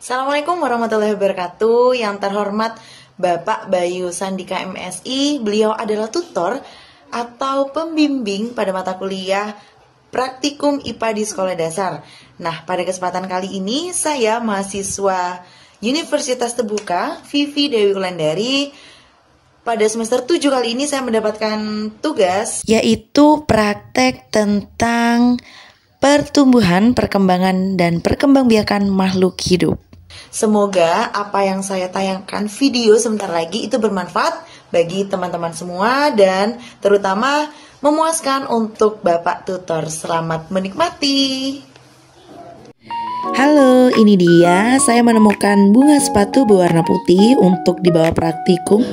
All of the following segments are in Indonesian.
Assalamualaikum warahmatullahi wabarakatuh. Yang terhormat Bapak Bayu Sandika MSI, beliau adalah tutor atau pembimbing pada mata kuliah praktikum IPA di sekolah dasar. Nah, pada kesempatan kali ini saya mahasiswa Universitas Terbuka Vivi Dewi Wulandari. Pada semester 7 kali ini saya mendapatkan tugas yaitu praktek tentang pertumbuhan, perkembangan, dan perkembangbiakan makhluk hidup. Semoga apa yang saya tayangkan video sebentar lagi itu bermanfaat bagi teman-teman semua dan terutama memuaskan untuk Bapak tutor. Selamat menikmati. Halo, ini dia. Saya menemukan bunga sepatu berwarna putih untuk dibawa praktikum.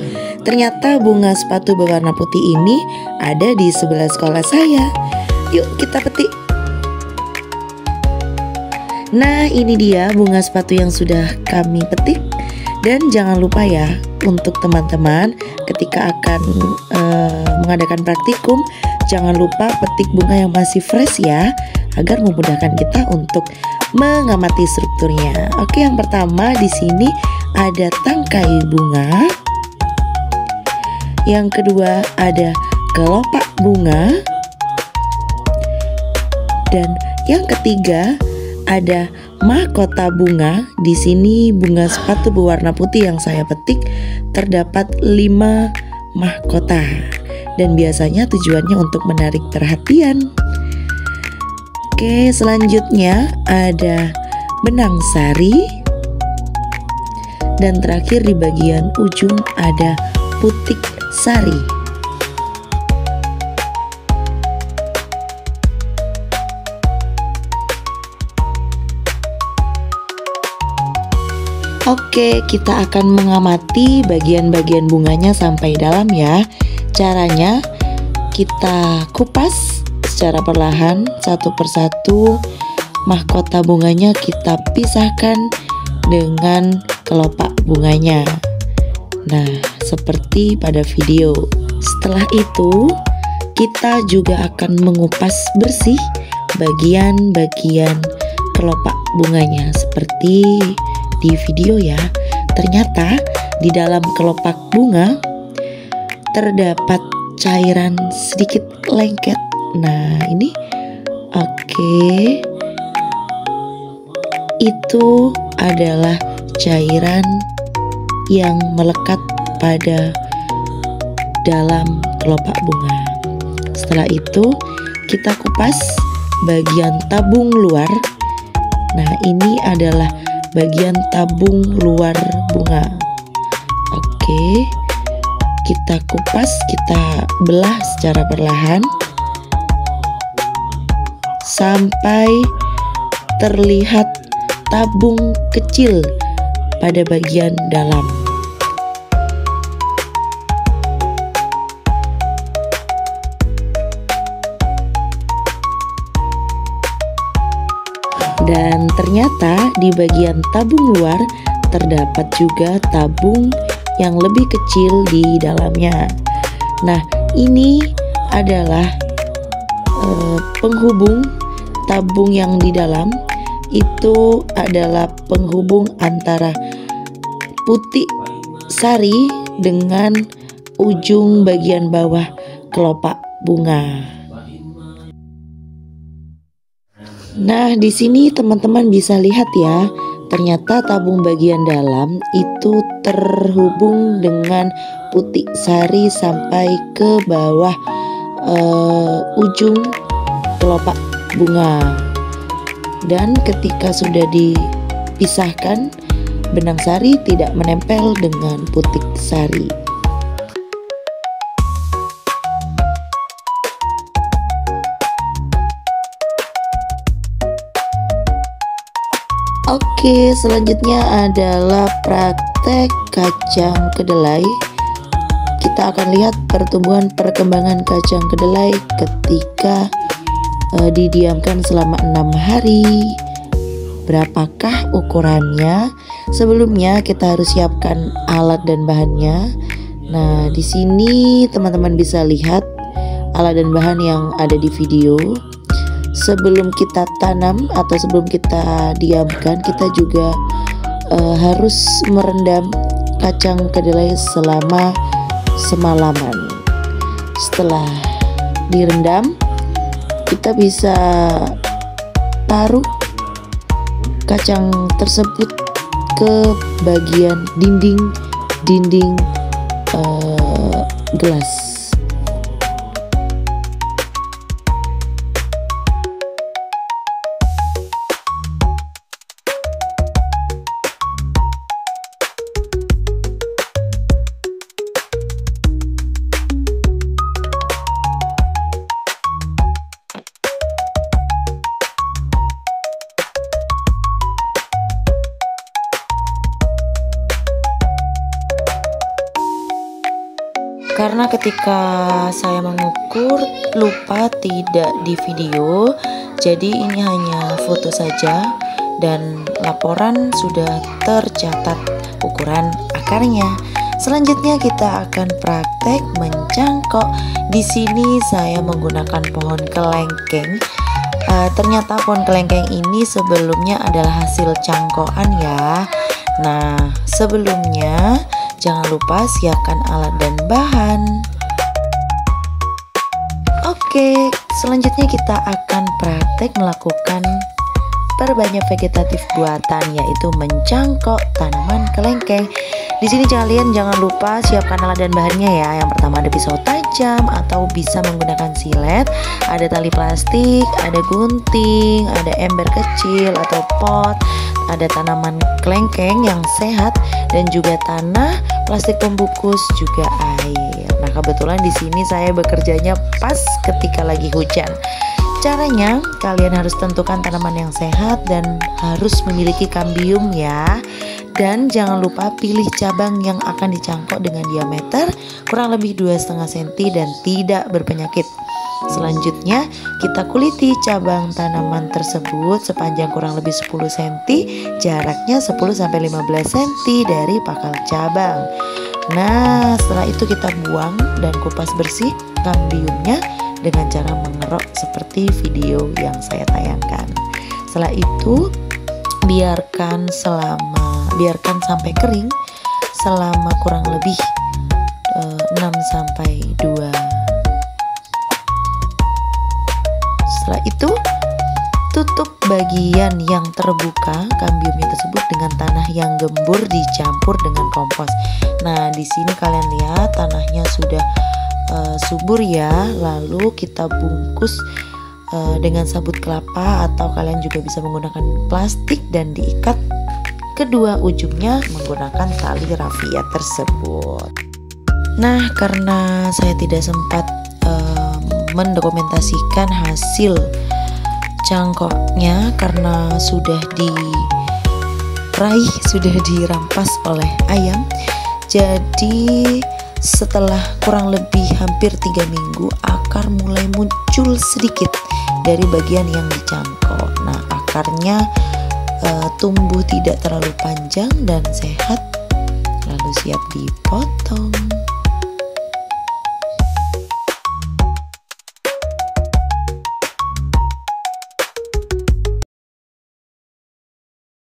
Ternyata bunga sepatu berwarna putih ini ada di sebelah sekolah saya. Yuk kita petik. Nah, ini dia bunga sepatu yang sudah kami petik. Dan jangan lupa ya, untuk teman-teman ketika akan mengadakan praktikum, jangan lupa petik bunga yang masih fresh ya, agar memudahkan kita untuk mengamati strukturnya. Oke, yang pertama di sini ada tangkai bunga. Yang kedua ada kelopak bunga. Dan yang ketiga ada mahkota bunga. Di sini bunga sepatu berwarna putih yang saya petik terdapat 5 mahkota. Dan biasanya tujuannya untuk menarik perhatian. Oke, selanjutnya ada benang sari. Dan terakhir di bagian ujung ada putik sari. Oke, kita akan mengamati bagian-bagian bunganya sampai dalam ya. Caranya kita kupas secara perlahan satu persatu. Mahkota bunganya kita pisahkan dengan kelopak bunganya. Nah, seperti pada video. Setelah itu, kita juga akan mengupas bersih bagian-bagian kelopak bunganya seperti di video ya. Ternyata di dalam kelopak bunga terdapat cairan sedikit lengket. Nah, ini oke. Itu adalah cairan yang melekat pada dalam kelopak bunga. Setelah itu kita kupas bagian tabung luar. Nah, ini adalah bagian tabung luar bunga. Oke, kita kupas, kita belah secara perlahan sampai terlihat tabung kecil pada bagian dalam. Dan ternyata di bagian tabung luar terdapat juga tabung yang lebih kecil di dalamnya. Nah, ini adalah penghubung tabung yang di dalam. Itu adalah penghubung antara putik sari dengan ujung bagian bawah kelopak bunga. Nah, di sini teman-teman bisa lihat ya, ternyata tabung bagian dalam itu terhubung dengan putik sari sampai ke bawah ujung kelopak bunga. Dan ketika sudah dipisahkan, benang sari tidak menempel dengan putik sari. Oke, selanjutnya adalah praktek kacang kedelai. Kita akan lihat pertumbuhan perkembangan kacang kedelai ketika didiamkan selama 6 hari. Berapakah ukurannya? Sebelumnya kita harus siapkan alat dan bahannya. Nah, di sini teman-teman bisa lihat alat dan bahan yang ada di video. Sebelum kita tanam atau sebelum kita diamkan, kita juga harus merendam kacang kedelai selama semalaman. Setelah direndam, kita bisa taruh kacang tersebut ke bagian dinding gelas. Karena ketika saya mengukur lupa tidak di video, jadi ini hanya foto saja dan laporan sudah tercatat ukuran akarnya. Selanjutnya kita akan praktek mencangkok. Di sini saya menggunakan pohon kelengkeng. Ternyata pohon kelengkeng ini sebelumnya adalah hasil cangkokan ya. Nah, sebelumnya jangan lupa siapkan alat dan bahan. Oke, selanjutnya kita akan praktek melakukan perbanyak vegetatif buatan, yaitu mencangkok tanaman kelengkeng. Di sini kalian jangan lupa siapkan alat dan bahannya ya. Yang pertama ada pisau tajam atau bisa menggunakan silet, ada tali plastik, ada gunting, ada ember kecil atau pot, ada tanaman kelengkeng yang sehat dan juga tanah, plastik pembungkus, juga air. Nah, kebetulan di sini saya bekerjanya pas ketika lagi hujan. Caranya, kalian harus tentukan tanaman yang sehat dan harus memiliki kambium ya. Dan jangan lupa pilih cabang yang akan dicangkok dengan diameter kurang lebih 2,5 cm dan tidak berpenyakit. Selanjutnya, kita kuliti cabang tanaman tersebut sepanjang kurang lebih 10 cm, jaraknya 10-15 cm dari pakal cabang. Nah, setelah itu kita buang dan kupas bersih kambiumnya dengan cara mengerok seperti video yang saya tayangkan. Setelah itu, biarkan sampai kering selama kurang lebih 6-2. Setelah itu, tutup bagian yang terbuka kambiumnya tersebut dengan tanah yang gembur dicampur dengan kompos. Nah, di sini kalian lihat tanahnya sudah subur ya. Lalu kita bungkus dengan sabut kelapa atau kalian juga bisa menggunakan plastik dan diikat kedua ujungnya menggunakan tali rafia tersebut. Nah, karena saya tidak sempat mendokumentasikan hasil cangkoknya karena sudah diraih, sudah dirampas oleh ayam. Jadi setelah kurang lebih hampir 3 minggu, akar mulai muncul sedikit dari bagian yang dicangkok. Nah, akarnya tumbuh tidak terlalu panjang dan sehat, lalu siap dipotong.